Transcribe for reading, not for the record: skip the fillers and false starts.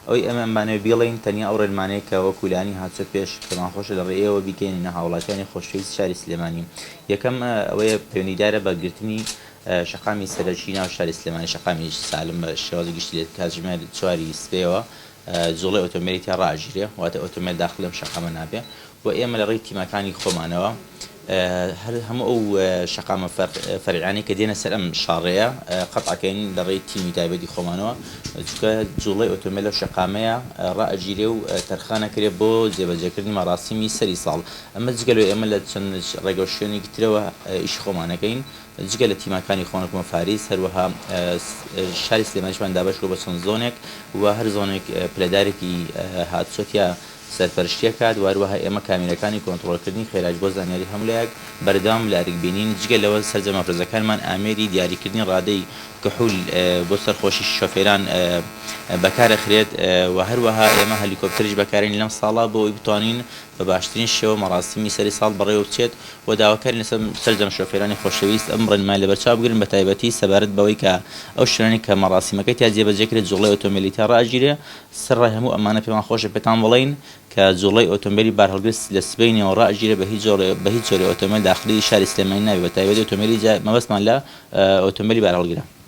ئەوەی ئەمەمانێ بیڵین تەنیا ئەو ڕێلمانەیە کە وەکولانی هاتچە پێش پێمانخۆشە لە ڕێەوە بیگەینە هاوڵاتیانی خۆشەویست شاری سلێمانی. یەکەم ئەوەیە پەیوەندیدارە بە گرتنی شەقامی سەرەکی ناو شاری سلێمانی شەقامی سالم بە شێوازی گشتی لێت کاتژمێر 4 سبەیەوە جوڵی ئۆتۆمبیلی تا ڕاگیرێ واتە ئۆتۆمبیل داخل لەم شەقامە نابێ و ئێمە لە ڕێی تیمەکانی خۆمانەوە هەموو ئەو شەقامە فەرعانەی کە دێنە سەر ئەم شاڕەیە قەتعەکەین لە ڕێی تیمی تایبەتی خۆمانەوە چونکە جوڵی ئۆتۆمبیل لەو شەقامەیە ڕائەگیرێ و تەرخانەکرێ بۆ جێبەجێکردنی مەراسیمی سەری ساڵ. ئەمە جگەلەوەی ئێمە لە چەند ڕێگە و شوێنێکی ترەوە ئیشی خۆمانەکەین جگە لە تیمەکانی خۆنکمە فاریس هەروەها شاری سلێمانیشمان دابەش بۆ چەند زۆنێک و هەر زۆنێک پلەدارێکی هاتچۆتیا سەرپەرشتیە کات واروەها ئێمە کامیرەکانی کۆنتڕۆلکردنی خێراج بۆ زانیاری هەمولایەک بەردەوام لاریکبینین جگە لەوە سەرجەمە پرزەکانمان ئامێری دیاریکردنی ڕادەی کحول بۆ سەرخۆشی شۆفێران بەکارەخرێت و هەروەها ئێمە هەلیکۆپتەریش بەکارین لەم ساڵا بۆ ئەوی بتوانین بە باشترین شێوە مەراسیمی سەری ساڵ بەڕێوە بچێت و داواکاری لەسەر سەرجەم شۆفێرانی خۆشەویست ئەم ڕێنمای لەبەرچاو بگرن بە تایبەتی سەبارەت بەوەی کە ئەو شوێنانی کە مەراسیمەکەی تا جێبەجێکرێت جوڵی ئۆتۆمبیلی تا ڕاگیرێ سەرڕای هەموو ئەمانە پێمان خۆشە پێتان بڵین کە جوڵی ئۆتۆمبیلی بارهەڵگرت لە سبەینەوە ڕاگیرێ بە هیچ جۆرێ ئۆتۆمبیل داخلی شاری سلێمانی نابێت بە تایبەتی ئۆتۆمبیلی مەبەستمان لە ئۆتۆمبیلی بارهەڵگرە.